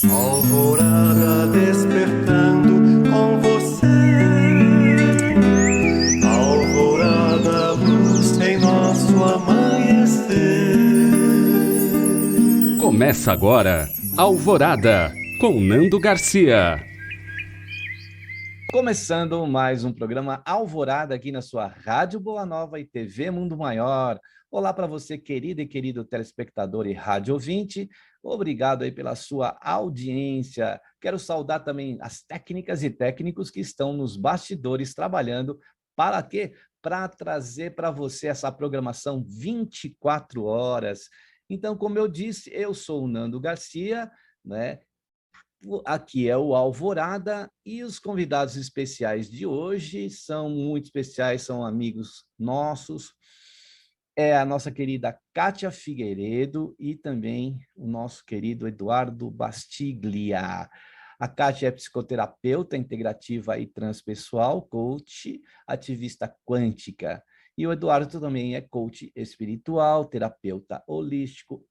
Alvorada despertando com você. Alvorada, luz em nosso amanhecer. Começa agora, Alvorada, com Nando Garcia. Começando mais um programa Alvorada aqui na sua Rádio Boa Nova e TV Mundo Maior. Olá para você, querido e querido telespectador e rádio ouvinte. Obrigado aí pela sua audiência. Quero saudar também as técnicas e técnicos que estão nos bastidores trabalhando para quê? Para trazer para você essa programação 24 horas. Então, como eu disse, eu sou o Nando Garcia, né? Aqui é o Alvorada e os convidados especiais de hoje são muito especiais, são amigos nossos. É a nossa querida Kátia Figueiredo e também o nosso querido Eduardo Bastiglia. A Kátia é psicoterapeuta integrativa e transpessoal, coach, ativista quântica. E o Eduardo também é coach espiritual, terapeuta holístico,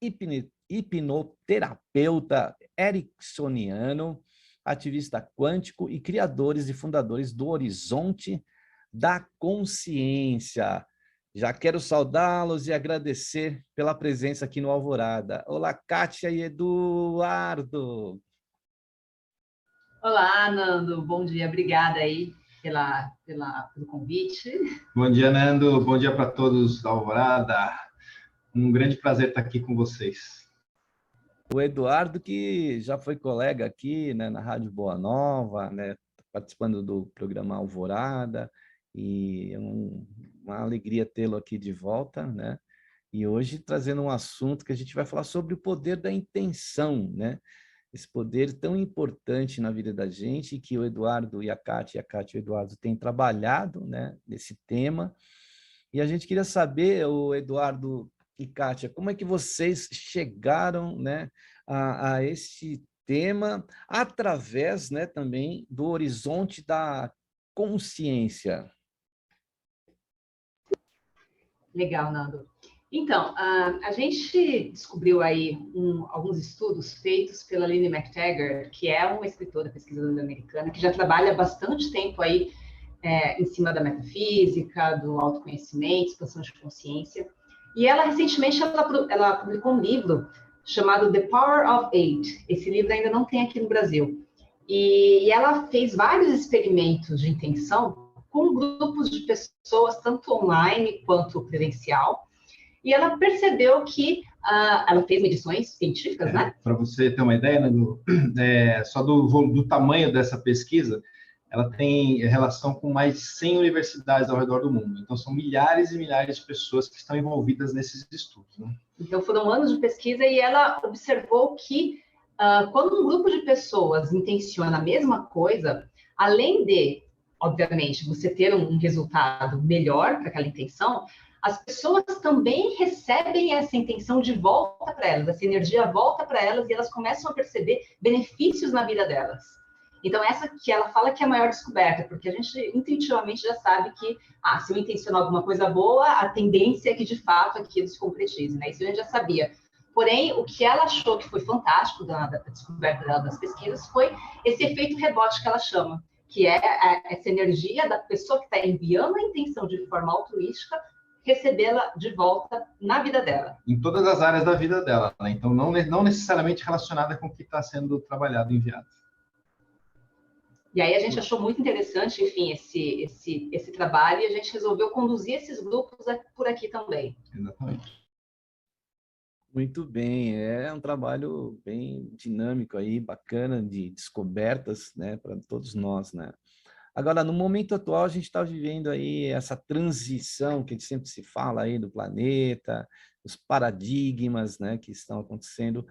hipnoterapeuta ericksoniano, ativista quântico e criadores e fundadores do Horizonte da Consciência. Já quero saudá-los e agradecer pela presença aqui no Alvorada. Olá, Kátia e Eduardo. Olá, Nando. Bom dia. Obrigada aí pelo convite. Bom dia, Nando. Bom dia para todos da Alvorada. Um grande prazer estar aqui com vocês. O Eduardo, que já foi colega aqui, né, na Rádio Boa Nova, né, participando do programa Alvorada, e é uma alegria tê-lo aqui de volta, né? E hoje trazendo um assunto que a gente vai falar sobre o poder da intenção, né? Esse poder tão importante na vida da gente, que o Eduardo e a Kátia e o Eduardo têm trabalhado, né, nesse tema. E a gente queria saber, o Eduardo e Kátia, como é que vocês chegaram, né, a esse tema através, né, também do horizonte da consciência. Legal, Nando. Então, a gente descobriu aí alguns estudos feitos pela Lynne McTaggart, que é uma escritora pesquisadora americana, que já trabalha há bastante tempo aí em cima da metafísica, do autoconhecimento, expansão de consciência. E ela, recentemente, ela publicou um livro chamado The Power of Eight. Esse livro ainda não tem aqui no Brasil. E ela fez vários experimentos de intenção com grupos de pessoas, tanto online quanto presencial, e ela percebeu que ela fez medições científicas, né? Para você ter uma ideia, Nando, só do tamanho dessa pesquisa, ela tem relação com mais de 100 universidades ao redor do mundo. Então, são milhares e milhares de pessoas que estão envolvidas nesses estudos, né? Então, foram anos de pesquisa e ela observou que quando um grupo de pessoas intenciona a mesma coisa, além de, obviamente, você ter um resultado melhor para aquela intenção, as pessoas também recebem essa intenção de volta para elas, essa energia volta para elas e elas começam a perceber benefícios na vida delas. Então, essa que ela fala que é a maior descoberta, porque a gente intuitivamente já sabe que, se eu intencionar alguma coisa boa, a tendência é que, de fato, aquilo se concretize, né? Isso a gente já sabia. Porém, o que ela achou que foi fantástico da descoberta dela das pesquisas foi esse efeito rebote que ela chama, que é essa energia da pessoa que está enviando a intenção de forma altruística, recebê-la de volta na vida dela. Em todas as áreas da vida dela, né? Então, não necessariamente relacionada com o que está sendo trabalhado, enviado. E aí a gente achou muito interessante, enfim, esse trabalho, e a gente resolveu conduzir esses grupos por aqui também. Exatamente. Muito bem, é um trabalho bem dinâmico aí, bacana, de descobertas, né, para todos nós, né? Agora, no momento atual, a gente está vivendo aí essa transição que sempre se fala aí do planeta, os paradigmas, né, que estão acontecendo.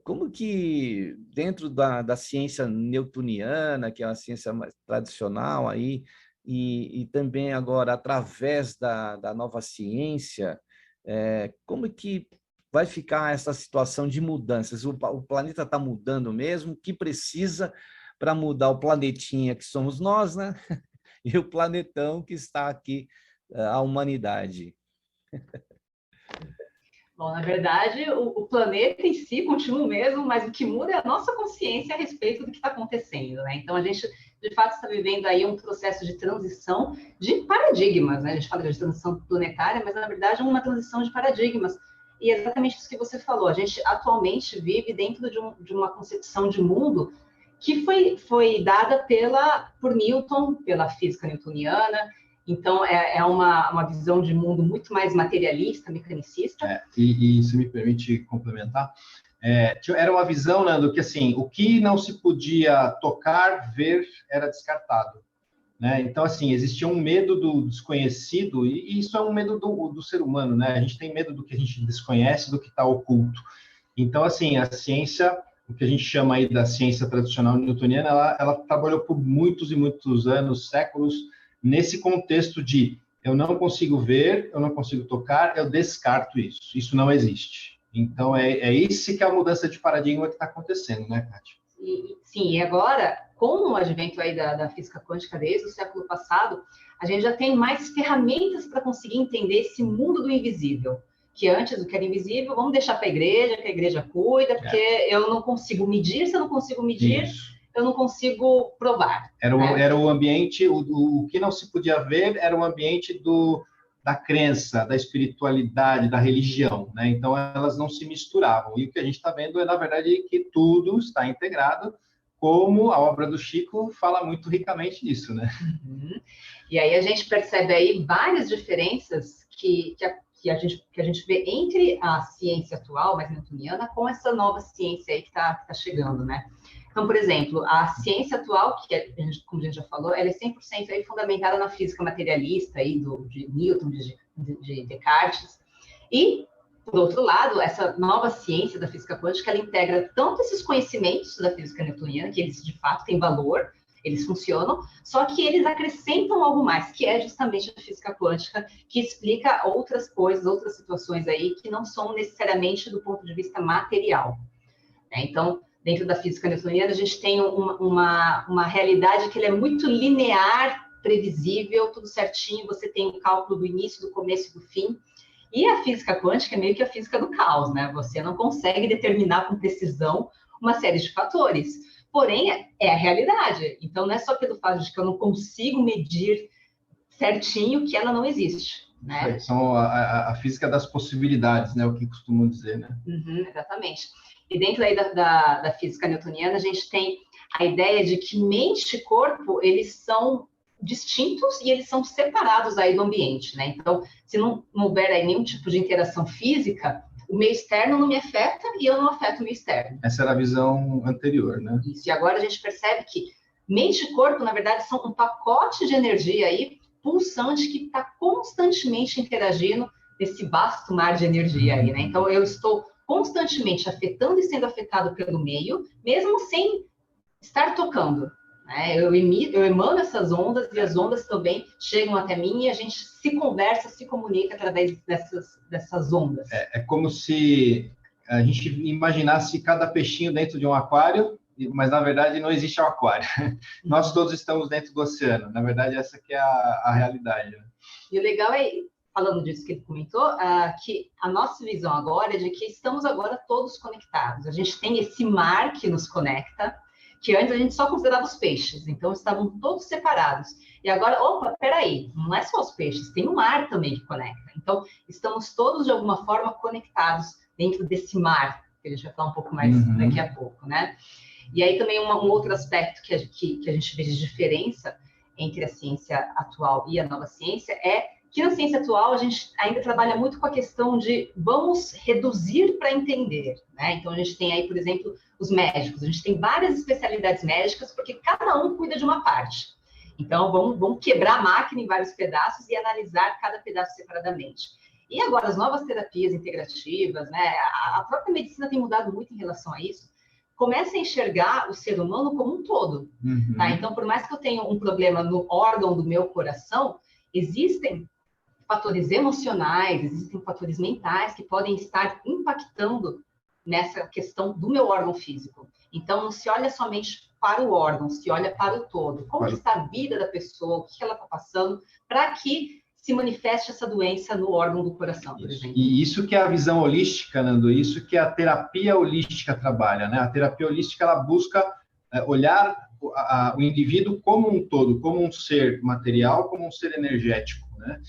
Como que, dentro da ciência newtoniana, que é uma ciência mais tradicional aí, e também agora através da nova ciência, como que vai ficar essa situação de mudanças? O planeta está mudando mesmo? O que precisa para mudar o planetinha que somos nós, né? E o planetão que está aqui, a humanidade. Bom, na verdade, o planeta em si continua o mesmo, mas o que muda é a nossa consciência a respeito do que está acontecendo, né? Então, a gente, de fato, está vivendo aí um processo de transição de paradigmas, né? A gente fala de transição planetária, mas, na verdade, é uma transição de paradigmas. E é exatamente isso que você falou. A gente, atualmente, vive dentro de uma concepção de mundo que foi dada por Newton, pela física newtoniana. Então, é uma visão de mundo muito mais materialista, mecanicista. E se me permite complementar, era uma visão, Nando, que assim, o que não se podia tocar, ver, era descartado. Né? Então, assim, existia um medo do desconhecido, e isso é um medo do ser humano, né? A gente tem medo do que a gente desconhece, do que está oculto. Então, assim, a ciência, o que a gente chama aí da ciência tradicional newtoniana, ela trabalhou por muitos e muitos anos, séculos, nesse contexto de eu não consigo ver, eu não consigo tocar, eu descarto isso. Isso não existe. Então, é isso que é a mudança de paradigma que está acontecendo, né, Kátia? Sim, e agora, com o advento aí da física quântica desde o século passado, a gente já tem mais ferramentas para conseguir entender esse mundo do invisível. Que antes o que era invisível, vamos deixar para a igreja, que a igreja cuida, porque eu não consigo medir, se eu não consigo medir... Isso. Eu não consigo provar. Era o ambiente, o que não se podia ver era o ambiente da crença, da espiritualidade, da religião, né? Então, elas não se misturavam. E o que a gente está vendo é, na verdade, que tudo está integrado, como a obra do Chico fala muito ricamente disso, né? Uhum. E aí a gente percebe aí várias diferenças que a gente vê entre a ciência atual, mais newtoniana, com essa nova ciência aí que está chegando, né? Então, por exemplo, a ciência atual, como a gente já falou, ela é 100% aí fundamentada na física materialista aí de Newton, de Descartes. E, por outro lado, essa nova ciência da física quântica, ela integra tanto esses conhecimentos da física newtoniana, que eles, de fato, têm valor, eles funcionam, só que eles acrescentam algo mais, que é justamente a física quântica, que explica outras coisas, outras situações aí, que não são necessariamente do ponto de vista material. Então, dentro da física newtoniana, a gente tem uma realidade que ela é muito linear, previsível, tudo certinho, você tem o cálculo do início, do começo e do fim. E a física quântica é meio que a física do caos, né? Você não consegue determinar com precisão uma série de fatores. Porém, é a realidade. Então, não é só pelo fato de que eu não consigo medir certinho que ela não existe, né? São a física das possibilidades, né? O que costumam dizer, né? Uhum, exatamente. E dentro aí da física newtoniana, a gente tem a ideia de que mente e corpo, eles são distintos e eles são separados aí do ambiente, né? Então, se não houver aí nenhum tipo de interação física, o meio externo não me afeta e eu não afeto o meio externo. Essa era a visão anterior, né? Isso, e agora a gente percebe que mente e corpo, na verdade, são um pacote de energia aí, pulsante, que está constantemente interagindo nesse vasto mar de energia aí, né? Então, eu estou constantemente afetando e sendo afetado pelo meio, mesmo sem estar tocando, né? Eu emano essas ondas e as ondas também chegam até mim e a gente se conversa, se comunica através dessas ondas. É como se a gente imaginasse cada peixinho dentro de um aquário, mas na verdade não existe um aquário. Nós todos estamos dentro do oceano. Na verdade, essa que é a realidade. Né? E o legal é, falando disso que ele comentou, que a nossa visão agora é de que estamos agora todos conectados. A gente tem esse mar que nos conecta, que antes a gente só considerava os peixes, então estavam todos separados. E agora, opa, peraí, não é só os peixes, tem o mar também que conecta. Então, estamos todos, de alguma forma, conectados dentro desse mar, que a gente vai falar um pouco mais daqui a pouco, né? E aí também um outro aspecto que a gente vê de diferença entre a ciência atual e a nova ciência é que na ciência atual a gente ainda trabalha muito com a questão de vamos reduzir para entender, né? Então a gente tem aí, por exemplo, os médicos. A gente tem várias especialidades médicas porque cada um cuida de uma parte. Então vamos quebrar a máquina em vários pedaços e analisar cada pedaço separadamente. E agora as novas terapias integrativas, né? A própria medicina tem mudado muito em relação a isso. Começa a enxergar o ser humano como um todo. Tá? Então, por mais que eu tenha um problema no órgão do meu coração, existem fatores emocionais, existem fatores mentais que podem estar impactando nessa questão do meu órgão físico. Então, não se olha somente para o órgão, se olha para o todo. Como está a vida da pessoa, o que ela está passando, para que se manifeste essa doença no órgão do coração, por exemplo. E isso que é a visão holística, Nando, isso que a terapia holística trabalha, né? A terapia holística, ela busca olhar o indivíduo como um todo, como um ser material, como um ser energético, né?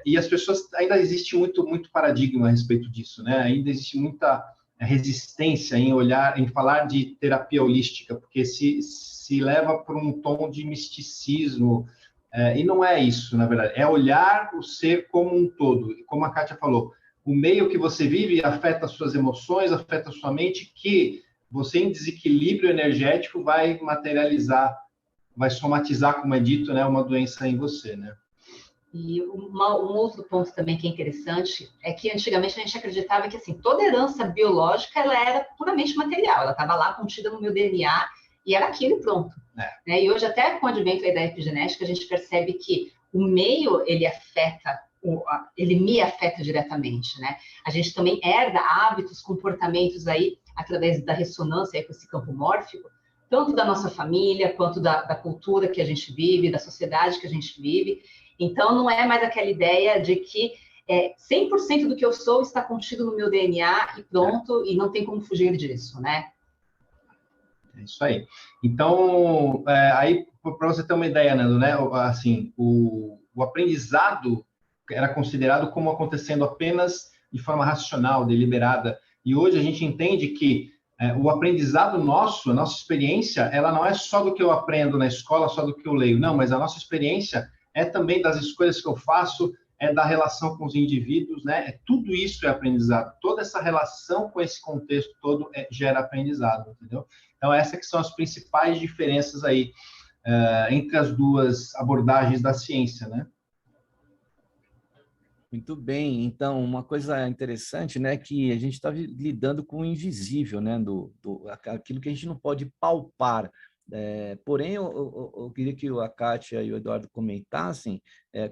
E as pessoas, ainda existe muito paradigma a respeito disso, né? Ainda existe muita resistência em falar de terapia holística, porque se leva por um tom de misticismo, e não é isso, na verdade. É olhar o ser como um todo. E como a Kátia falou, o meio que você vive afeta as suas emoções, afeta a sua mente, que você, em desequilíbrio energético, vai materializar, vai somatizar, como é dito, né, uma doença em você, né? E um outro ponto também que é interessante é que antigamente a gente acreditava que assim, toda herança biológica ela era puramente material, ela estava lá contida no meu DNA e era aquilo e pronto. Né? E hoje, até com o advento aí da epigenética, a gente percebe que o meio ele me afeta diretamente. Né? A gente também herda hábitos, comportamentos aí através da ressonância aí com esse campo mórfico, tanto da nossa família quanto da cultura que a gente vive, da sociedade que a gente vive. Então, não é mais aquela ideia de que 100% do que eu sou está contido no meu DNA e pronto, e não tem como fugir disso, né? É isso aí. Então, aí, para você ter uma ideia, Nando, né? Assim, o aprendizado era considerado como acontecendo apenas de forma racional, deliberada. E hoje a gente entende que o aprendizado nosso, a nossa experiência, ela não é só do que eu aprendo na escola, só do que eu leio. Não, mas a nossa experiência é também das escolhas que eu faço, é da relação com os indivíduos, né? Tudo isso é aprendizado. Toda essa relação com esse contexto todo gera aprendizado, entendeu? Então, essas que são as principais diferenças aí entre as duas abordagens da ciência, né? Muito bem. Então, uma coisa interessante, né, que a gente está lidando com o invisível, né, aquilo que a gente não pode palpar. Porém, eu queria que a Kátia e o Eduardo comentassem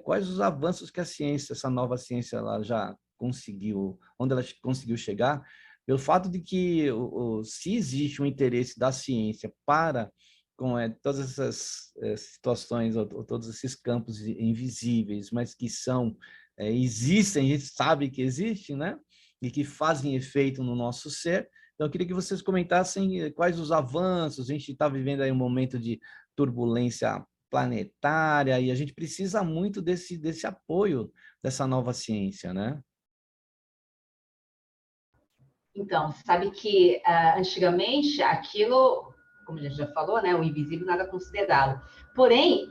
quais os avanços que a ciência, essa nova ciência, ela já conseguiu, onde ela conseguiu chegar, pelo fato de que se existe um interesse da ciência para com todas essas situações, ou todos esses campos invisíveis, mas que existem, a gente sabe que existem, né? E que fazem efeito no nosso ser. Então, eu queria que vocês comentassem quais os avanços. A gente está vivendo aí um momento de turbulência planetária e a gente precisa muito desse apoio dessa nova ciência, né? Então, sabe que antigamente aquilo, como a gente já falou, né, o invisível nada considerado. Porém,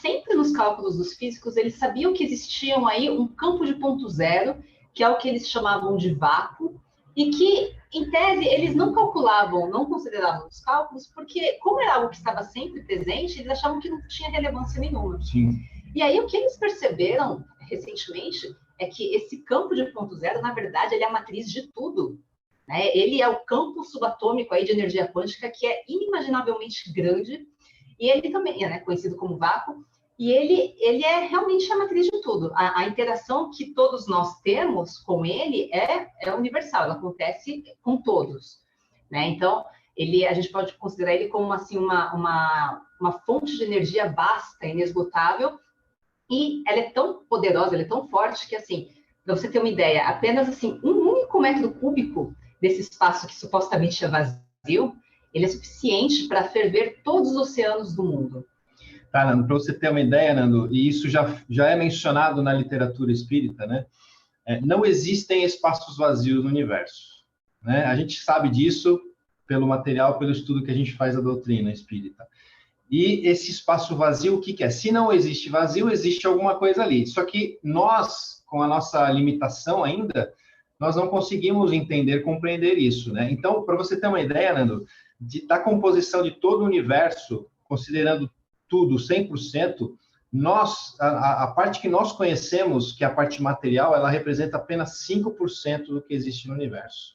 sempre nos cálculos dos físicos, eles sabiam que existiam aí um campo de ponto zero, que é o que eles chamavam de vácuo, e que, em tese, eles não calculavam, não consideravam os cálculos, porque, como era algo que estava sempre presente, eles achavam que não tinha relevância nenhuma. Sim. E aí, o que eles perceberam recentemente é que esse campo de ponto zero, na verdade, ele é a matriz de tudo. Né? Ele é o campo subatômico aí de energia quântica, que é inimaginavelmente grande, e ele também é, né, conhecido como vácuo, e ele é realmente a matriz de tudo. A interação que todos nós temos com ele é universal, ela acontece com todos. Né? Então, a gente pode considerar ele como assim, uma fonte de energia vasta, inesgotável, e ela é tão poderosa, ela é tão forte que, assim, para você ter uma ideia, apenas assim, um único metro cúbico desse espaço que supostamente é vazio, ele é suficiente para ferver todos os oceanos do mundo. Tá, Nando, para você ter uma ideia, Nando, e isso já é mencionado na literatura espírita, né? Não existem espaços vazios no universo. Né? A gente sabe disso pelo material, pelo estudo que a gente faz da doutrina espírita. E esse espaço vazio, o que é? Se não existe vazio, existe alguma coisa ali. Só que nós, com a nossa limitação ainda, nós não conseguimos entender, compreender isso, né? Então, para você ter uma ideia, Nando, da composição de todo o universo, considerando tudo 100%, a parte que nós conhecemos, que é a parte material, ela representa apenas 5% do que existe no universo.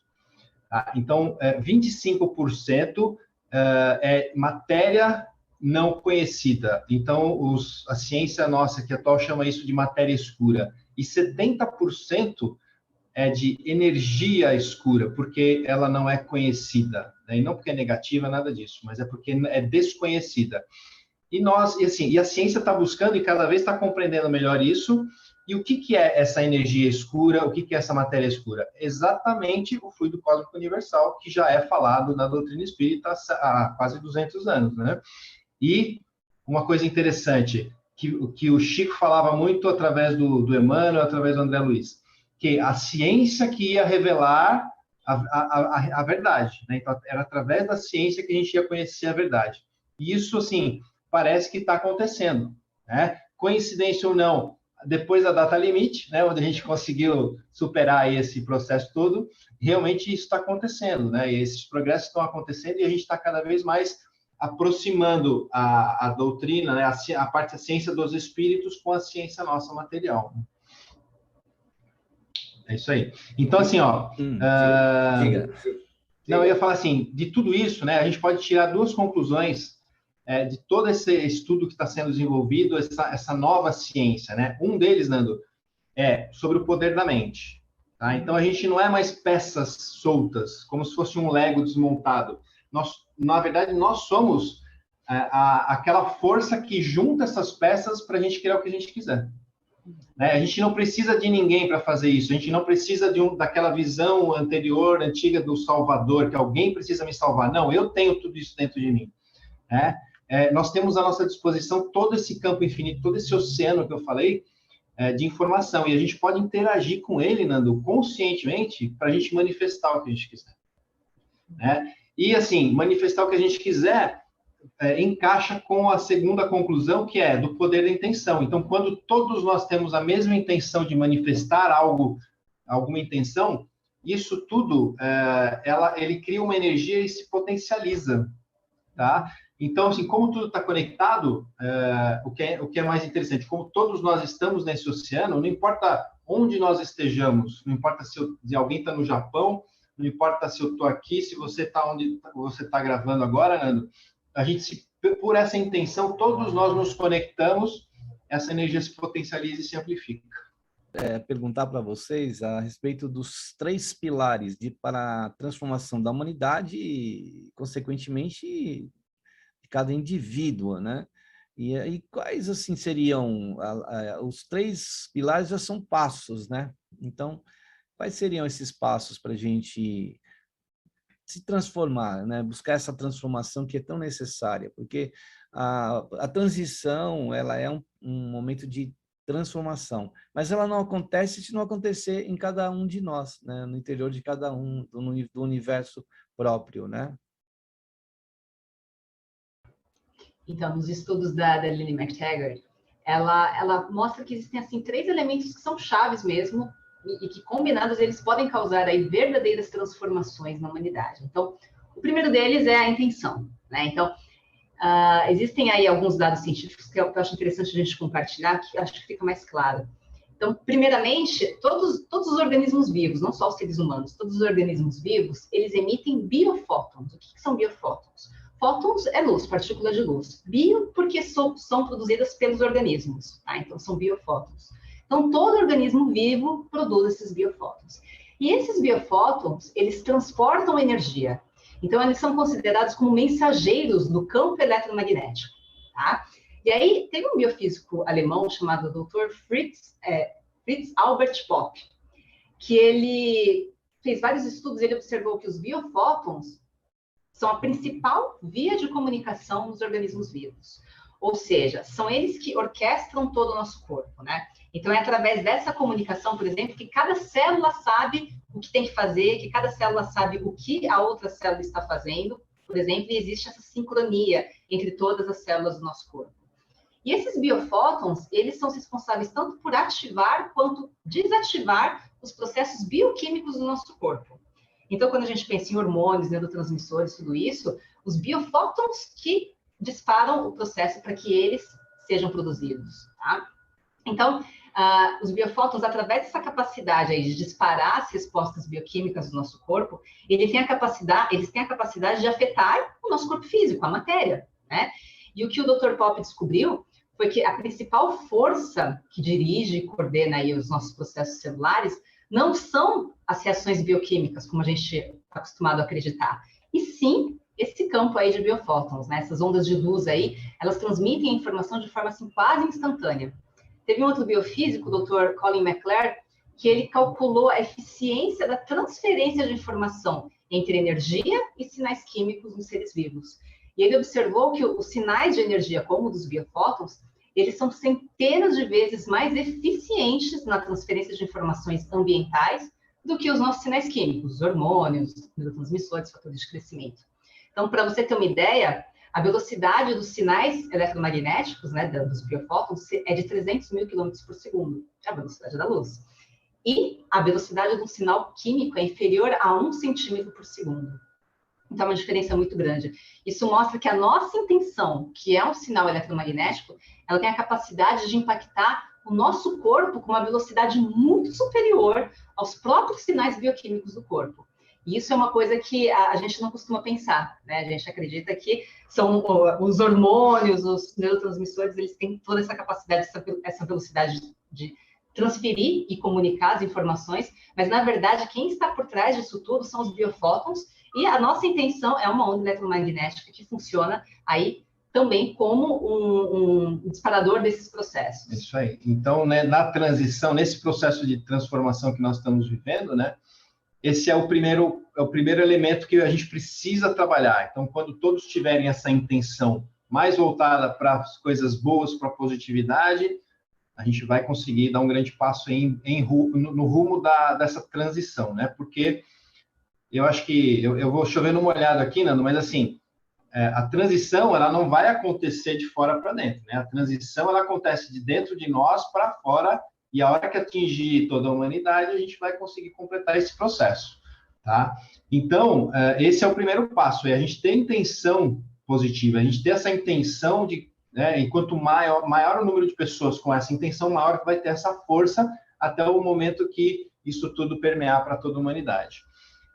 Tá? Então, 25% é matéria não conhecida. Então, a ciência nossa, que atual, chama isso de matéria escura. E 70% é de energia escura, porque ela não é conhecida. Né? E não porque é negativa, nada disso, mas é porque é desconhecida. E a ciência está buscando e cada vez está compreendendo melhor isso. E o que é essa energia escura? O que é essa matéria escura? Exatamente o fluido cósmico universal, que já é falado na doutrina espírita há quase 200 anos, né? E uma coisa interessante, que o Chico falava muito através do Emmanuel, através do André Luiz, que a ciência que ia revelar a verdade, né? Então, era através da ciência que a gente ia conhecer a verdade. E isso, assim, parece que está acontecendo, né? Coincidência ou não, depois da data limite, né, onde a gente conseguiu superar aí esse processo todo, realmente isso está acontecendo, né? E esses progressos estão acontecendo e a gente está cada vez mais aproximando a doutrina, né, a parte da ciência dos espíritos com a ciência nossa material. É isso aí. Então, assim, ó... Diga. Não, eu ia falar assim, de tudo isso, né, a gente pode tirar duas conclusões de todo esse estudo que está sendo desenvolvido, essa nova ciência, né? Um deles, Nando, é sobre o poder da mente. Tá? Então, a gente não é mais peças soltas, como se fosse um Lego desmontado. Na verdade, nós somos aquela força que junta essas peças para a gente criar o que a gente quiser. Né? A gente não precisa de ninguém para fazer isso. A gente não precisa daquela visão anterior, antiga do Salvador, que alguém precisa me salvar. Não, eu tenho tudo isso dentro de mim. Né? Nós temos à nossa disposição todo esse campo infinito, todo esse oceano que eu falei, de informação. E a gente pode interagir com ele, Nando, conscientemente, para a gente manifestar o que a gente quiser. Né? E, assim, manifestar o que a gente quiser encaixa com a segunda conclusão, que é do poder da intenção. Então, quando todos nós temos a mesma intenção de manifestar algo, alguma intenção, isso tudo, ele cria uma energia e se potencializa, tá? Então, assim, como tudo está conectado, o que é mais interessante, como todos nós estamos nesse oceano, não importa onde nós estejamos, não importa se alguém está no Japão, não importa se eu estou aqui, se você está onde você está gravando agora, Nando, por essa intenção, todos nós nos conectamos, essa energia se potencializa e se amplifica. Perguntar para vocês a respeito dos 3 pilares para a transformação da humanidade e, consequentemente, de cada indivíduo, né? E quais, assim, seriam... os 3 pilares já são passos, né? Então, quais seriam esses passos para a gente se transformar, né? Buscar essa transformação que é tão necessária, porque a transição, ela é um momento de transformação, mas ela não acontece se não acontecer em cada um de nós, né? No interior de cada um, do universo próprio, né? Então, nos estudos da Lynne McTaggart, ela mostra que existem, assim, 3 elementos que são chaves mesmo, e que combinados eles podem causar aí verdadeiras transformações na humanidade. Então, o primeiro deles é a intenção, né? Então, existem aí alguns dados científicos que eu acho interessante a gente compartilhar, que acho que fica mais claro. Então, primeiramente, todos os organismos vivos, não só os seres humanos, todos os organismos vivos, eles emitem biofótons. O que são biofótons? Fótons é luz, partículas de luz. Bio, porque são produzidas pelos organismos, tá? Então, são biofótons. Então, todo organismo vivo produz esses biofótons. E esses biofótons, eles transportam energia. Então, eles são considerados como mensageiros do campo eletromagnético, tá? E aí, tem um biofísico alemão chamado Dr. Fritz Albert Popp, que ele fez vários estudos, ele observou que os biofótons são a principal via de comunicação nos organismos vivos. Ou seja, são eles que orquestram todo o nosso corpo, né? Então, é através dessa comunicação, por exemplo, que cada célula sabe o que tem que fazer, que cada célula sabe o que a outra célula está fazendo, por exemplo, e existe essa sincronia entre todas as células do nosso corpo. E esses biofótons, eles são responsáveis tanto por ativar quanto desativar os processos bioquímicos do nosso corpo. Então, quando a gente pensa em hormônios, neurotransmissores, tudo isso, os biofótons que disparam o processo para que eles sejam produzidos, tá? Então, os biofótons, através dessa capacidade aí de disparar as respostas bioquímicas do nosso corpo, eles têm a capacidade de afetar o nosso corpo físico, a matéria, né? E o que o Dr. Popp descobriu foi que a principal força que dirige e coordena aí os nossos processos celulares não são as reações bioquímicas, como a gente está acostumado a acreditar, e sim esse campo aí de biofótons, né? Essas ondas de luz aí, elas transmitem a informação de forma assim quase instantânea. Teve um outro biofísico, o Dr. Colin McClure, que ele calculou a eficiência da transferência de informação entre energia e sinais químicos nos seres vivos. E ele observou que os sinais de energia, como o dos biofótons, eles são centenas de vezes mais eficientes na transferência de informações ambientais do que os nossos sinais químicos, os hormônios, os neurotransmissores, fatores de crescimento. Então, para você ter uma ideia, a velocidade dos sinais eletromagnéticos, né, dos biofótons, é de 300 mil quilômetros por segundo, é a velocidade da luz. E a velocidade de um sinal químico é inferior a 1 centímetro por segundo. Então, é uma diferença muito grande. Isso mostra que a nossa intenção, que é um sinal eletromagnético, ela tem a capacidade de impactar o nosso corpo com uma velocidade muito superior aos próprios sinais bioquímicos do corpo. E isso é uma coisa que a gente não costuma pensar, né? A gente acredita que são os hormônios, os neurotransmissores, eles têm toda essa capacidade, essa velocidade de transferir e comunicar as informações, mas, na verdade, quem está por trás disso tudo são os biofótons, e a nossa intenção é uma onda eletromagnética que funciona aí também como um disparador desses processos. Isso aí. Então, né, na transição, nesse processo de transformação que nós estamos vivendo, né, esse é o primeiro elemento que a gente precisa trabalhar. Então, quando todos tiverem essa intenção mais voltada para as coisas boas, para a positividade, a gente vai conseguir dar um grande passo no rumo dessa transição, né? Porque eu acho que eu vou chover numa olhada aqui, Nando, mas assim, a transição ela não vai acontecer de fora para dentro, né? A transição ela acontece de dentro de nós para fora, e a hora que atingir toda a humanidade, a gente vai conseguir completar esse processo, tá? Então, esse é o primeiro passo, é a gente ter intenção positiva, a gente ter essa intenção de, né, e quanto maior o número de pessoas com essa intenção, maior que vai ter essa força até o momento que isso tudo permear para toda a humanidade.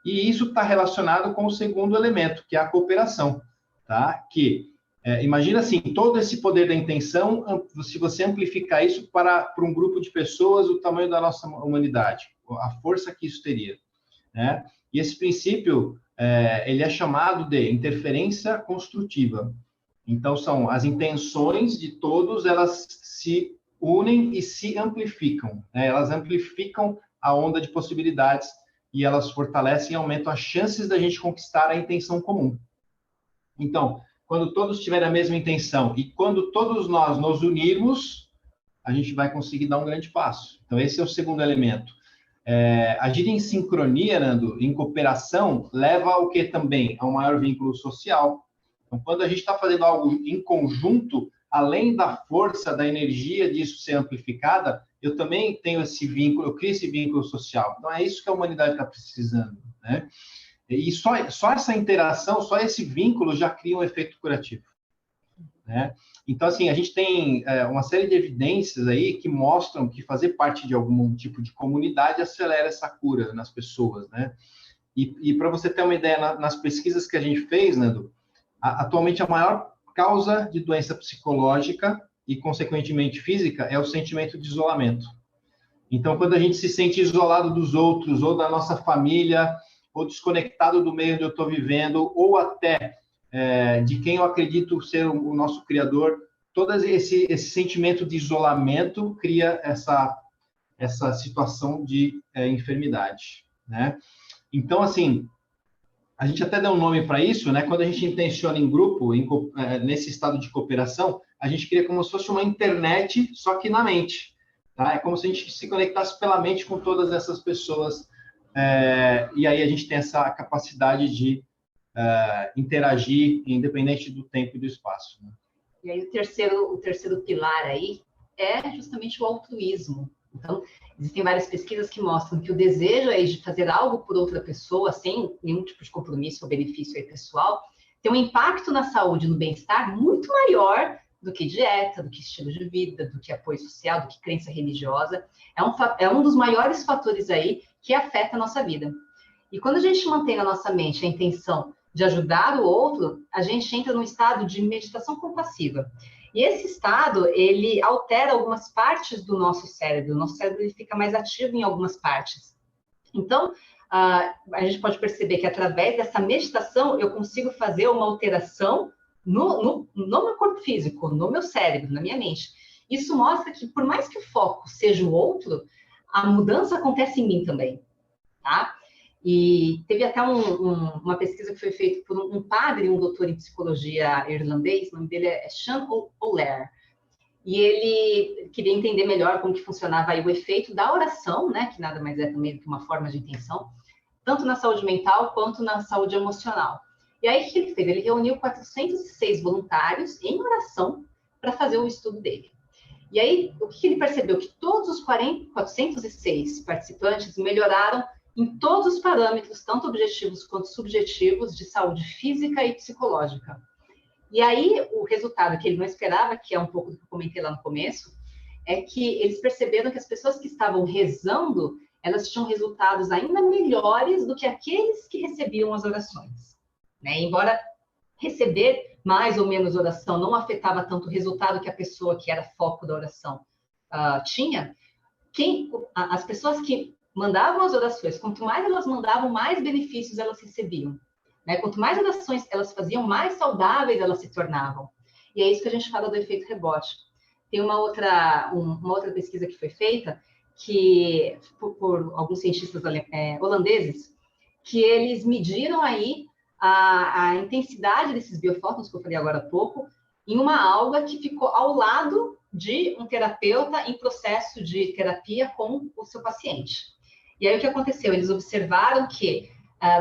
E isso está relacionado com o segundo elemento, que é a cooperação, tá? Que imagina assim, todo esse poder da intenção, se você amplificar isso para um grupo de pessoas, o tamanho da nossa humanidade, a força que isso teria, né? E esse princípio, ele é chamado de interferência construtiva. Então, são as intenções de todos, elas se unem e se amplificam, né? Elas amplificam a onda de possibilidades e elas fortalecem e aumentam as chances da gente conquistar a intenção comum. Então, quando todos tiverem a mesma intenção e quando todos nós nos unirmos, a gente vai conseguir dar um grande passo. Então, esse é o segundo elemento. Agir em sincronia, Nando, em cooperação, leva ao que também? A um maior vínculo social. Então, quando a gente está fazendo algo em conjunto, além da força, da energia disso ser amplificada, eu também tenho esse vínculo, eu crio esse vínculo social. Então, é isso que a humanidade está precisando, né? E só essa interação, só esse vínculo já cria um efeito curativo, né? Então, assim, a gente tem uma série de evidências aí que mostram que fazer parte de algum tipo de comunidade acelera essa cura nas pessoas, né? E para você ter uma ideia, nas pesquisas que a gente fez, Nando, atualmente a maior causa de doença psicológica e, consequentemente, física é o sentimento de isolamento. Então, quando a gente se sente isolado dos outros, ou da nossa família, ou desconectado do meio onde eu estou vivendo, ou até de quem eu acredito ser o nosso Criador, todo esse sentimento de isolamento cria essa situação de enfermidade, né? Então, assim, a gente até deu um nome para isso, né? Quando a gente intenciona em grupo, nesse estado de cooperação, a gente cria como se fosse uma internet, só que na mente, tá? É como se a gente se conectasse pela mente com todas essas pessoas, e aí a gente tem essa capacidade de interagir, independente do tempo e do espaço, né? E aí o terceiro pilar aí é justamente o altruísmo. Então, existem várias pesquisas que mostram que o desejo aí de fazer algo por outra pessoa, sem nenhum tipo de compromisso ou benefício aí pessoal, tem um impacto na saúde e no bem-estar muito maior do que dieta, do que estilo de vida, do que apoio social, do que crença religiosa. É um dos maiores fatores aí que afeta a nossa vida. E quando a gente mantém na nossa mente a intenção de ajudar o outro, a gente entra num estado de meditação compassiva. E esse estado, ele altera algumas partes do nosso cérebro. O nosso cérebro ele fica mais ativo em algumas partes. Então, a gente pode perceber que através dessa meditação eu consigo fazer uma alteração no meu corpo físico, no meu cérebro, na minha mente. Isso mostra que, por mais que o foco seja o outro, a mudança acontece em mim também, tá? E teve até uma pesquisa que foi feita por um padre, um doutor em psicologia irlandês, o nome dele é Sean O'Leary, e ele queria entender melhor como que funcionava aí o efeito da oração, né, que nada mais é também do que uma forma de intenção, tanto na saúde mental quanto na saúde emocional. E aí o que ele fez? Ele reuniu 406 voluntários em oração para fazer o estudo dele. E aí, o que ele percebeu? Que todos os 406 participantes melhoraram em todos os parâmetros, tanto objetivos quanto subjetivos, de saúde física e psicológica. E aí, o resultado que ele não esperava, que é um pouco do que eu comentei lá no começo, é que eles perceberam que as pessoas que estavam rezando, elas tinham resultados ainda melhores do que aqueles que recebiam as orações, né? Embora receber mais ou menos oração não afetava tanto o resultado que a pessoa que era foco da oração tinha, as pessoas que mandavam as orações, quanto mais elas mandavam, mais benefícios elas recebiam, né? Quanto mais orações elas faziam, mais saudáveis elas se tornavam. E é isso que a gente fala do efeito rebote. Tem uma outra pesquisa que foi feita, que por alguns cientistas holandeses, que eles mediram aí a intensidade desses biofótons, que eu falei agora há pouco, em uma alga que ficou ao lado de um terapeuta em processo de terapia com o seu paciente. E aí o que aconteceu? Eles observaram que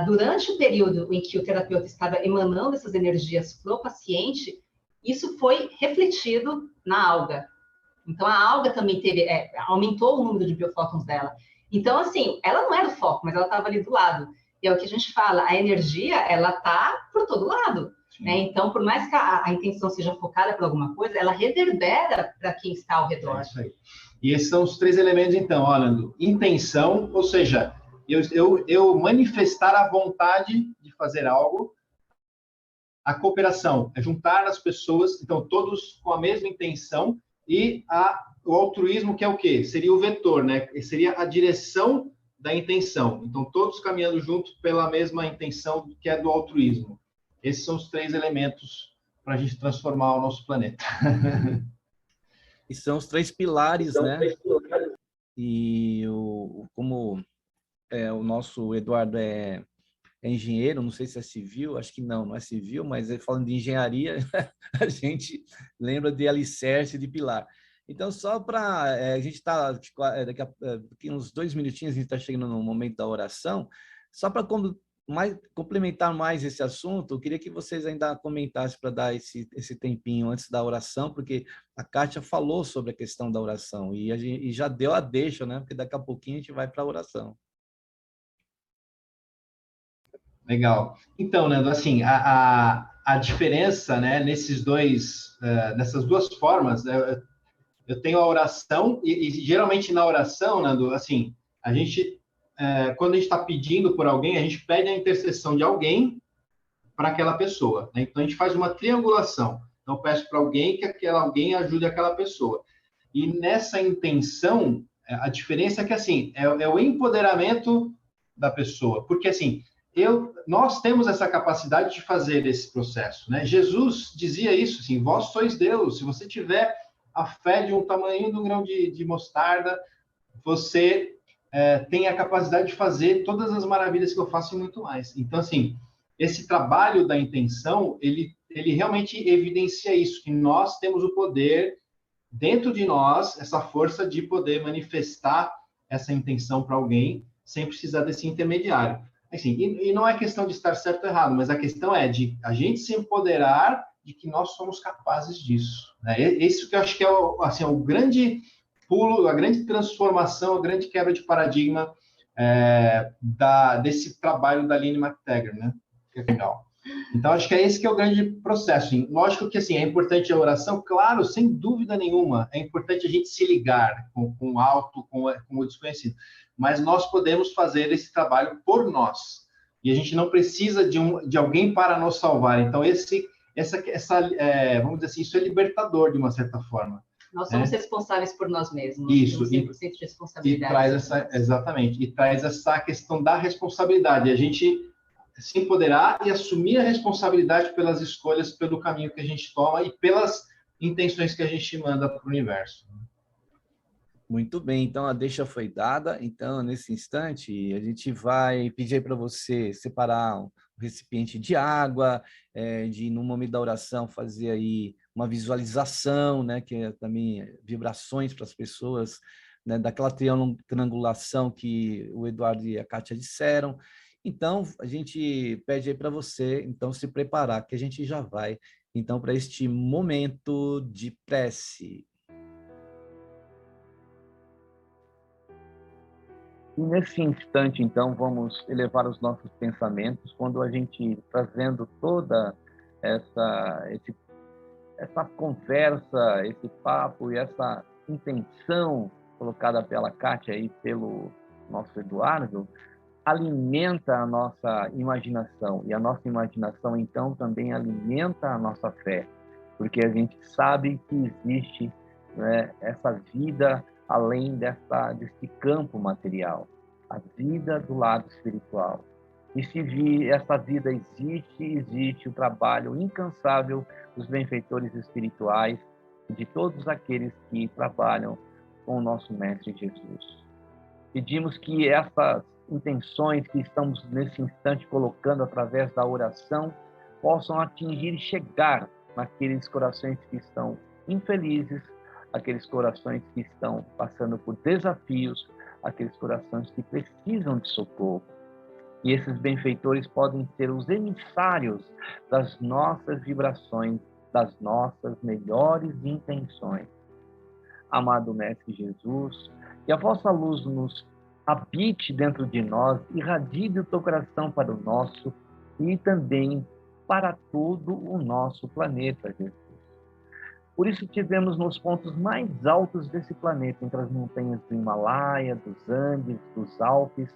durante o período em que o terapeuta estava emanando essas energias para o paciente, isso foi refletido na alga. Então, a alga também aumentou o número de biofótons dela. Então, assim, ela não era o foco, mas ela estava ali do lado. E é o que a gente fala, a energia, ela está por todo lado, né? Então, por mais que a intenção seja focada para alguma coisa, ela reverbera para quem está ao redor. É isso aí. E esses são os 3 elementos, então, olha, intenção, ou seja, eu manifestar a vontade de fazer algo. A cooperação é juntar as pessoas, então, todos com a mesma intenção, e o altruísmo, que é o quê? Seria o vetor, né? Seria a direção da intenção. Então, todos caminhando juntos pela mesma intenção, que é do altruísmo. Esses são os 3 elementos para a gente transformar o nosso planeta. E são os 3 pilares, né? E como o nosso Eduardo é engenheiro, não sei se é civil, acho que não é civil, mas falando de engenharia, a gente lembra de alicerce, de pilar. Então, só para a gente está daqui uns 2 minutinhos, a gente está chegando no momento da oração, só para complementar mais esse assunto, eu queria que vocês ainda comentassem para dar esse tempinho antes da oração, porque a Kátia falou sobre a questão da oração e já deu a deixa, né? Porque daqui a pouquinho a gente vai para a oração. Legal. Então, Nando, assim, a diferença, né, nessas duas formas, eu tenho a oração e geralmente na oração, Nando, assim, a gente, quando a gente está pedindo por alguém, a gente pede a intercessão de alguém para aquela pessoa, né? Então, a gente faz uma triangulação. Então, eu peço para alguém que aquele alguém ajude aquela pessoa. E nessa intenção, a diferença é que, assim, é o empoderamento da pessoa. Porque, assim, nós temos essa capacidade de fazer esse processo, né? Jesus dizia isso, assim, vós sois Deus. Se você tiver a fé de um tamanho de um grão de mostarda, você tem a capacidade de fazer todas as maravilhas que eu faço e muito mais. Então, assim, esse trabalho da intenção, ele realmente evidencia isso, que nós temos o poder dentro de nós, essa força de poder manifestar essa intenção para alguém sem precisar desse intermediário. Assim, e não é questão de estar certo ou errado, mas a questão é de a gente se empoderar de que nós somos capazes disso, né? Isso que eu acho que é o grande pulo, a grande transformação, a grande quebra de paradigma desse trabalho da Lynne McTaggart, né? Que é legal. Então, acho que é esse que é o grande processo. Assim, lógico que, assim, é importante a oração, claro, sem dúvida nenhuma, é importante a gente se ligar com o alto, com o desconhecido, mas nós podemos fazer esse trabalho por nós, e a gente não precisa de alguém para nos salvar. Então, vamos dizer assim, isso é libertador, de uma certa forma. Nós somos responsáveis por nós mesmos. Isso, temos 100% de e responsabilidade. traz essa, exatamente, e traz essa questão da responsabilidade, a gente se empoderar e assumir a responsabilidade pelas escolhas, pelo caminho que a gente toma e pelas intenções que a gente manda para o universo. Muito bem, então a deixa foi dada. Então, nesse instante, a gente vai pedir para você separar um recipiente de água, no momento da oração, fazer aí uma visualização, né, que é também vibrações para as pessoas, né, daquela triangulação que o Eduardo e a Kátia disseram. Então, a gente pede aí para você, então, se preparar, que a gente já vai, então, para este momento de prece. E nesse instante, então, vamos elevar os nossos pensamentos, quando a gente trazendo toda essa conversa, esse papo e essa intenção colocada pela Kátia e pelo nosso Eduardo, alimenta a nossa imaginação. E a nossa imaginação, então, também alimenta a nossa fé, porque a gente sabe que existe, né, essa vida além desse campo material, a vida do lado espiritual. E se essa vida existe o trabalho incansável dos benfeitores espirituais e de todos aqueles que trabalham com o nosso Mestre Jesus. Pedimos que essas intenções que estamos nesse instante colocando através da oração possam atingir e chegar naqueles corações que estão infelizes, aqueles corações que estão passando por desafios, aqueles corações que precisam de socorro. E esses benfeitores podem ser os emissários das nossas vibrações, das nossas melhores intenções. Amado Mestre Jesus, que a vossa luz nos habite dentro de nós, irradie do teu coração para o nosso e também para todo o nosso planeta, Jesus. Por isso tivemos nos pontos mais altos desse planeta, entre as montanhas do Himalaia, dos Andes, dos Alpes,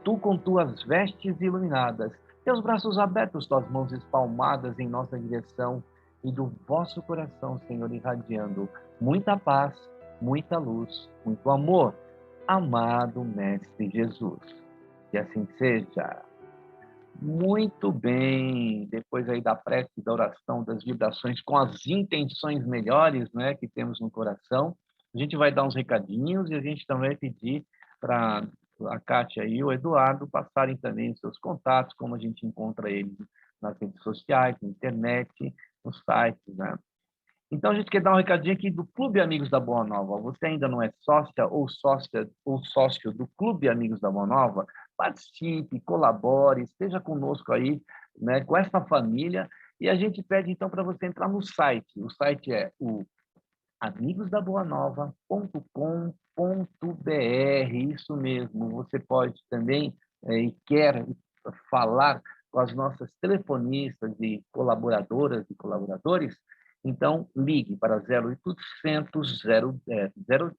tu com tuas vestes iluminadas, teus braços abertos, tuas mãos espalmadas em nossa direção, e do vosso coração, Senhor, irradiando muita paz, muita luz, muito amor. Amado Mestre Jesus, que assim seja. Muito bem, depois aí da prece, da oração, das vibrações, com as intenções melhores, né, que temos no coração, a gente vai dar uns recadinhos e a gente também vai pedir para a Kátia e o Eduardo passarem também os seus contatos, como a gente encontra eles nas redes sociais, na internet, nos sites, né? Então, a gente quer dar um recadinho aqui do Clube Amigos da Boa Nova. Você ainda não é sócia ou sócio do Clube Amigos da Boa Nova? Participe, colabore, esteja conosco aí, né, com essa família. E a gente pede, então, para você entrar no site. O site é o amigosdaboanova.com.br. Isso mesmo. Você pode também e quer falar com as nossas telefonistas e colaboradoras e colaboradores. Então, ligue para 0800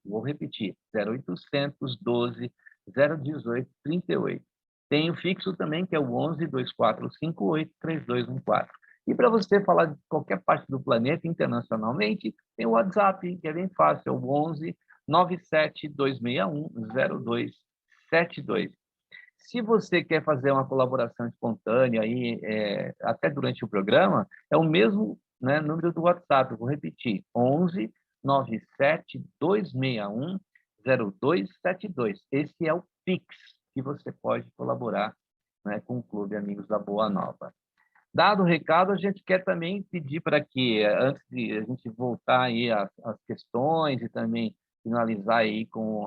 vou repetir, 0800 12 018 38. Tem o fixo também, que é o 11 2458 3214. E para você falar de qualquer parte do planeta internacionalmente, tem o WhatsApp, que é bem fácil, é o 11 97 261 0272. Se você quer fazer uma colaboração espontânea aí, até durante o programa, é o mesmo, né, número do WhatsApp, eu vou repetir, 11 97 261 0272. Esse é o Pix que você pode colaborar, né, com o Clube Amigos da Boa Nova. Dado o recado, a gente quer também pedir para que, antes de a gente voltar aí às questões e também finalizar aí com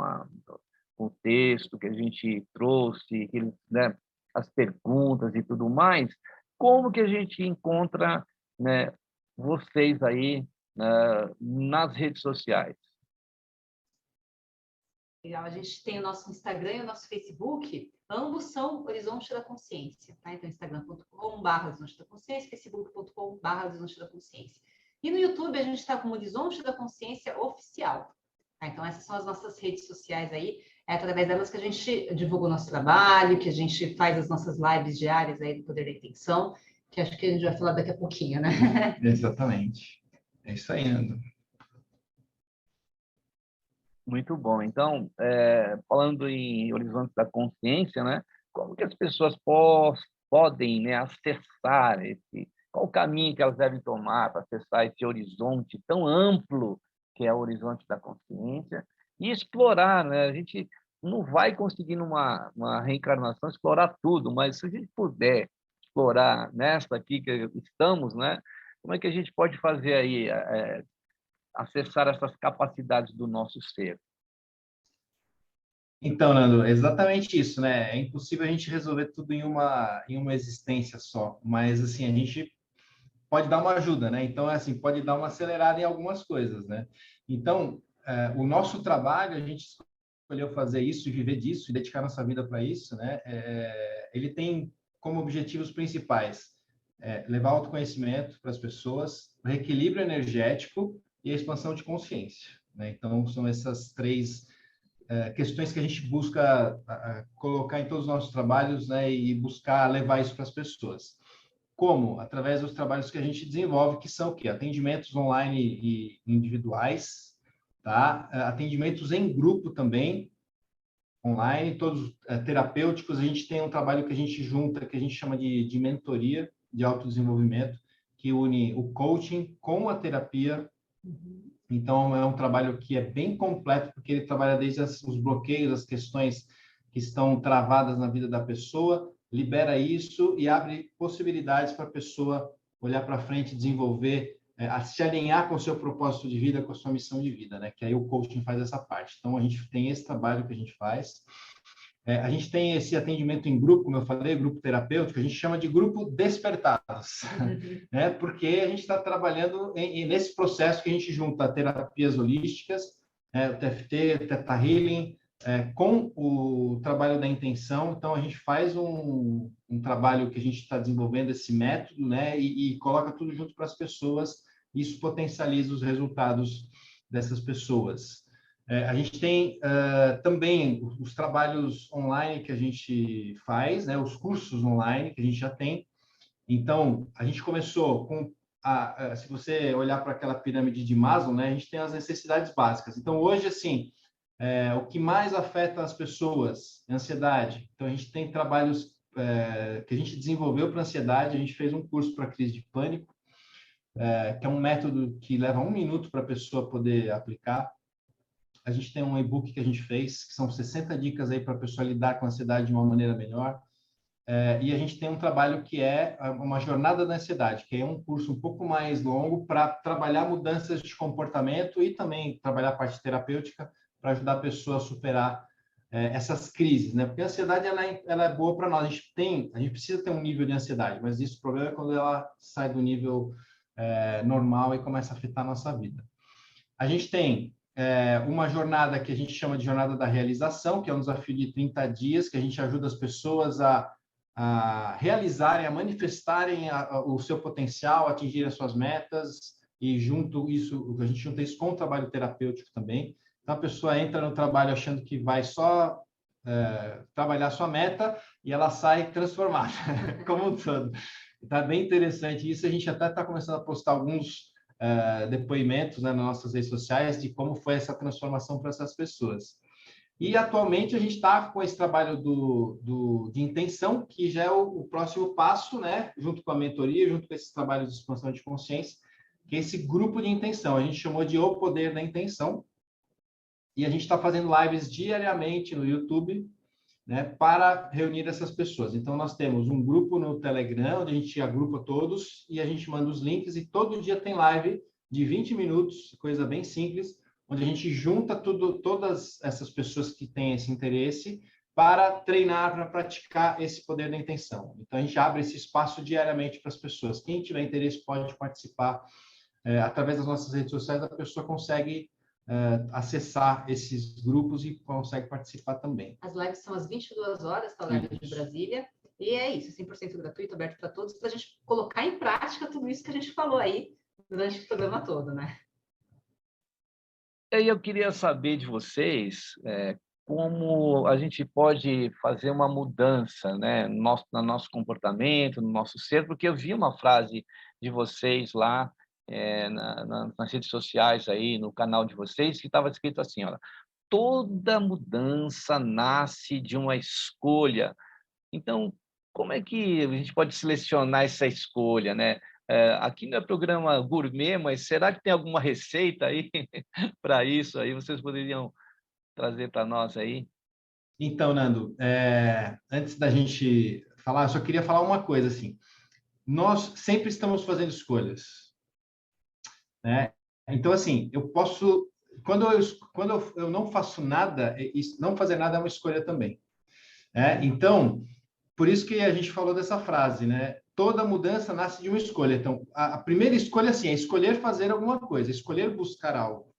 o texto que a gente trouxe, né, as perguntas e tudo mais, como que a gente encontra, né, vocês aí nas redes sociais? Legal, a gente tem o nosso Instagram e o nosso Facebook, ambos são Horizonte da Consciência, tá? Então, instagram.com/Horizonte da Consciência, facebook.com/Horizonte da Consciência. E no YouTube a gente está como Horizonte da Consciência Oficial. Tá? Então, essas são as nossas redes sociais aí, é através delas que a gente divulga o nosso trabalho, que a gente faz as nossas lives diárias aí do Poder da Intenção, que acho que a gente vai falar daqui a pouquinho, né? Exatamente. É isso aí, Nando. Muito bom. Então, falando em horizonte da consciência, né? Como que as pessoas podem, né, acessar qual o caminho que elas devem tomar para acessar esse horizonte tão amplo que é o horizonte da consciência e explorar, né? A gente não vai conseguir numa reencarnação explorar tudo, mas se a gente puder explorar nesta aqui que estamos, né? Como é que a gente pode fazer aí, acessar essas capacidades do nosso ser? Então, Nando, é exatamente isso, né? É impossível a gente resolver tudo em uma existência só, mas assim, a gente pode dar uma ajuda, né? Então, assim, pode dar uma acelerada em algumas coisas, né? Então, o nosso trabalho, a gente escolheu fazer isso e viver disso e dedicar nossa vida para isso, né? Ele tem como objetivos principais levar autoconhecimento para as pessoas, o reequilíbrio energético e a expansão de consciência, né? Então, são essas três questões que a gente busca colocar em todos os nossos trabalhos, né? E buscar levar isso para as pessoas. Como? Através dos trabalhos que a gente desenvolve, que são o quê? Atendimentos online e individuais, tá? Atendimentos em grupo também, online, todos terapêuticos. A gente tem um trabalho que a gente junta, que a gente chama de mentoria de autodesenvolvimento, que une o coaching com a terapia. Então, é um trabalho que é bem completo, porque ele trabalha desde os bloqueios, as questões que estão travadas na vida da pessoa, libera isso e abre possibilidades para a pessoa olhar para frente, desenvolver, se alinhar com o seu propósito de vida, com a sua missão de vida, né? Que aí o coaching faz essa parte. Então, a gente tem esse trabalho que a gente faz. A gente tem esse atendimento em grupo, como eu falei, grupo terapêutico, a gente chama de grupo Despertados, né? Porque a gente está trabalhando nesse processo que a gente junta terapias holísticas, o TFT, o Theta Healing, com o trabalho da intenção. Então, a gente faz um trabalho que a gente está desenvolvendo, esse método, né? E coloca tudo junto para as pessoas, e isso potencializa os resultados dessas pessoas. A gente tem também os trabalhos online que a gente faz, né? Os cursos online que a gente já tem. Então, a gente começou com, se você olhar para aquela pirâmide de Maslow, né? A gente tem as necessidades básicas. Então, hoje, assim, o que mais afeta as pessoas é a ansiedade. Então, a gente tem trabalhos que a gente desenvolveu para ansiedade. A gente fez um curso para crise de pânico, que é um método que leva 1 minuto para a pessoa poder aplicar. A gente tem um e-book que a gente fez, que são 60 dicas aí para a pessoa lidar com a ansiedade de uma maneira melhor. E a gente tem um trabalho que é uma jornada da ansiedade, que é um curso um pouco mais longo para trabalhar mudanças de comportamento e também trabalhar a parte terapêutica para ajudar a pessoa a superar essas crises, né? Porque a ansiedade ela é boa para nós. A gente precisa ter um nível de ansiedade, mas isso o problema é quando ela sai do nível normal e começa a afetar a nossa vida. A gente tem uma jornada que a gente chama de jornada da realização, que é um desafio de 30 dias, que a gente ajuda as pessoas a realizarem, a manifestarem o seu potencial, a atingir as suas metas, e a gente junta isso com o trabalho terapêutico também. Então, a pessoa entra no trabalho achando que vai só trabalhar a sua meta e ela sai transformada, como um todo. Está bem interessante isso. A gente até está começando a postar alguns depoimentos, né, nas nossas redes sociais de como foi essa transformação para essas pessoas. E atualmente a gente está com esse trabalho de intenção, que já é o próximo passo, né, junto com a mentoria, junto com esses trabalhos de expansão de consciência, que é esse grupo de intenção. A gente chamou de O Poder da Intenção, e a gente está fazendo lives diariamente no YouTube, né, para reunir essas pessoas. Então, nós temos um grupo no Telegram, onde a gente agrupa todos e a gente manda os links, e todo dia tem live de 20 minutos, coisa bem simples, onde a gente junta todas essas pessoas que têm esse interesse para treinar, para praticar esse poder da intenção. Então, a gente abre esse espaço diariamente para as pessoas. Quem tiver interesse pode participar. Através das nossas redes sociais, a pessoa consegue acessar esses grupos e consegue participar também. As lives são às 22 horas, tá, horário de Brasília, e é isso, 100% gratuito, aberto para todos, para a gente colocar em prática tudo isso que a gente falou aí durante o programa todo, né? E aí eu queria saber de vocês como a gente pode fazer uma mudança, né, no nosso comportamento, no nosso ser, porque eu vi uma frase de vocês lá nas redes sociais aí, no canal de vocês, que estava escrito assim, olha, toda mudança nasce de uma escolha. Então, como é que a gente pode selecionar essa escolha, né? Aqui não é programa gourmet, mas será que tem alguma receita aí para isso? Aí vocês poderiam trazer para nós aí? Então, Nando, antes da gente falar, eu só queria falar uma coisa, assim. Nós sempre estamos fazendo escolhas, né? Então, assim, eu posso... Quando eu não faço nada, não fazer nada é uma escolha também. Então, por isso que a gente falou dessa frase, né? Toda mudança nasce de uma escolha. Então, a primeira escolha, assim, é escolher fazer alguma coisa, escolher buscar algo.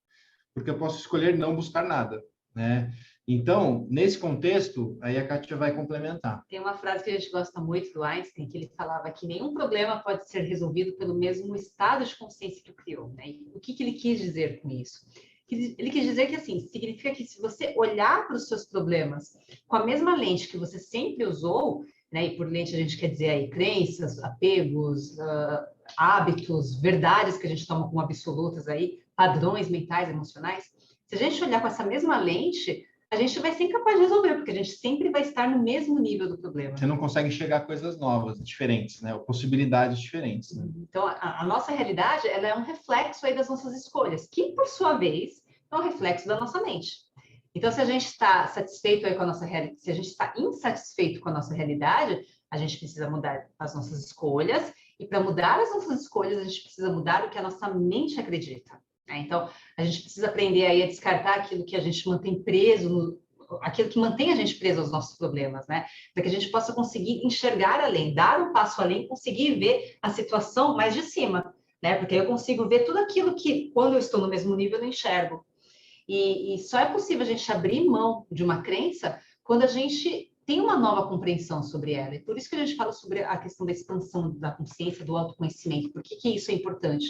Porque eu posso escolher não buscar nada, né? Então, nesse contexto, aí a Kátia vai complementar. Tem uma frase que a gente gosta muito do Einstein, que ele falava que nenhum problema pode ser resolvido pelo mesmo estado de consciência que o criou, né? E o que ele quis dizer com isso? Ele quis dizer que, assim, significa que se você olhar para os seus problemas com a mesma lente que você sempre usou, né? E por lente a gente quer dizer aí crenças, apegos, hábitos, verdades que a gente toma como absolutas aí, padrões mentais, emocionais. Se a gente olhar com essa mesma lente, a gente vai ser incapaz de resolver, porque a gente sempre vai estar no mesmo nível do problema. Você não consegue enxergar coisas novas, diferentes, né? Ou possibilidades diferentes, né? Então, a nossa realidade, ela é um reflexo aí das nossas escolhas, que, por sua vez, é um reflexo da nossa mente. Então, se a gente está satisfeito aí com a nossa realidade, se a gente está insatisfeito com a nossa realidade, a gente precisa mudar as nossas escolhas, e para mudar as nossas escolhas, a gente precisa mudar o que a nossa mente acredita. Então, a gente precisa aprender aí a descartar aquilo que a gente mantém preso, aquilo que mantém a gente preso aos nossos problemas, né? Para que a gente possa conseguir enxergar além, dar um passo além, conseguir ver a situação mais de cima, né? Porque eu consigo ver tudo aquilo que, quando eu estou no mesmo nível, eu não enxergo. E só é possível a gente abrir mão de uma crença quando a gente tem uma nova compreensão sobre ela. E por isso que a gente fala sobre a questão da expansão da consciência, do autoconhecimento. Por que isso é importante?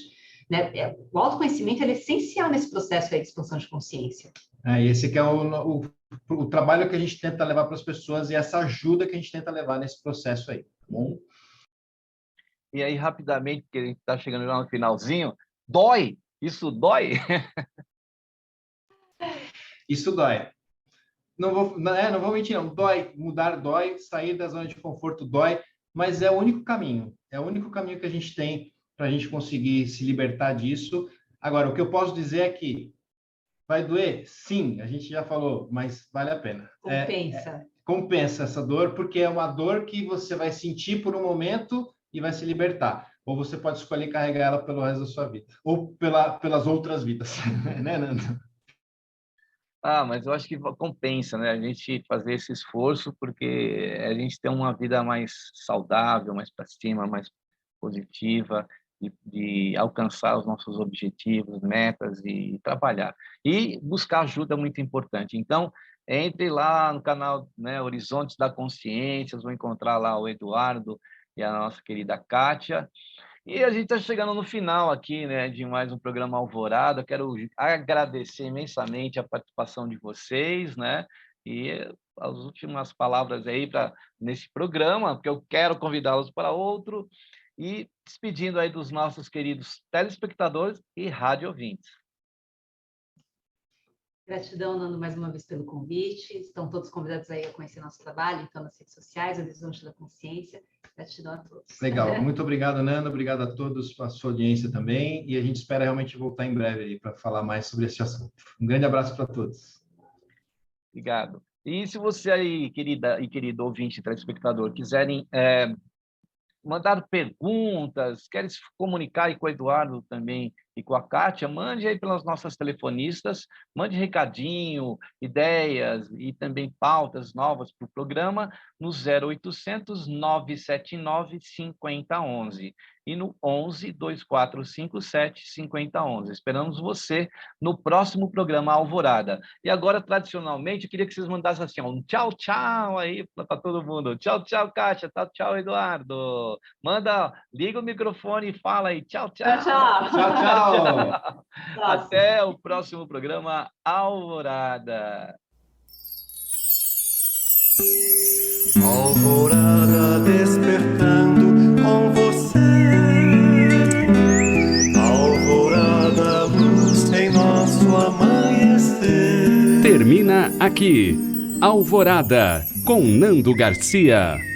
Né? O autoconhecimento é essencial nesse processo aí de expansão de consciência. Esse que é o trabalho que a gente tenta levar para as pessoas e essa ajuda que a gente tenta levar nesse processo aí, tá bom? E aí, rapidamente, porque a gente está chegando já no finalzinho, dói? Isso dói? Isso dói. Não vou mentir, não. Dói, mudar dói, sair da zona de conforto dói, mas é o único caminho. É o único caminho que a gente tem para a gente conseguir se libertar disso. Agora, o que eu posso dizer é que vai doer? Sim, a gente já falou, mas vale a pena. Compensa. Compensa essa dor, porque é uma dor que você vai sentir por um momento e vai se libertar. Ou você pode escolher carregar ela pelo resto da sua vida. Ou pelas outras vidas. Né, Nando? Mas eu acho que compensa, né? A gente fazer esse esforço, porque a gente tem uma vida mais saudável, mais para cima, mais positiva, de alcançar os nossos objetivos, metas e trabalhar. E buscar ajuda é muito importante. Então, entre lá no canal, né, Horizontes da Consciência, vocês vão encontrar lá o Eduardo e a nossa querida Kátia. E a gente está chegando no final aqui, né, de mais um programa Alvorada. Quero agradecer imensamente a participação de vocês, né, e as últimas palavras aí nesse programa, porque eu quero convidá-los para outro, e despedindo aí dos nossos queridos telespectadores e rádio ouvintes. Gratidão, Nando, mais uma vez pelo convite. Estão todos convidados aí a conhecer nosso trabalho, então, nas redes sociais, Horizonte da Consciência. Gratidão a todos. Legal, muito obrigado, Nando. Obrigado a todos, a sua audiência também. E a gente espera realmente voltar em breve aí para falar mais sobre esse assunto. Um grande abraço para todos. Obrigado. E se você aí, querida e querido ouvinte, telespectador, quiserem mandar perguntas, querem se comunicar aí com o Eduardo também e com a Kátia, mande aí pelas nossas telefonistas, mande recadinho, ideias e também pautas novas para o programa no 0800 979 5011 e no 11 2457 5011. Esperamos você no próximo programa Alvorada. E agora, tradicionalmente, eu queria que vocês mandassem assim, um tchau, tchau aí para todo mundo. Tchau, tchau, Kátia. Tchau, tchau, Eduardo. Liga o microfone e fala aí. Tchau, tchau. Tchau, tchau. Tchau, tchau. Até o próximo programa Alvorada. Alvorada despertando com você. Alvorada, luz em nosso amanhecer. termina aqui. Alvorada, com Nando Garcia.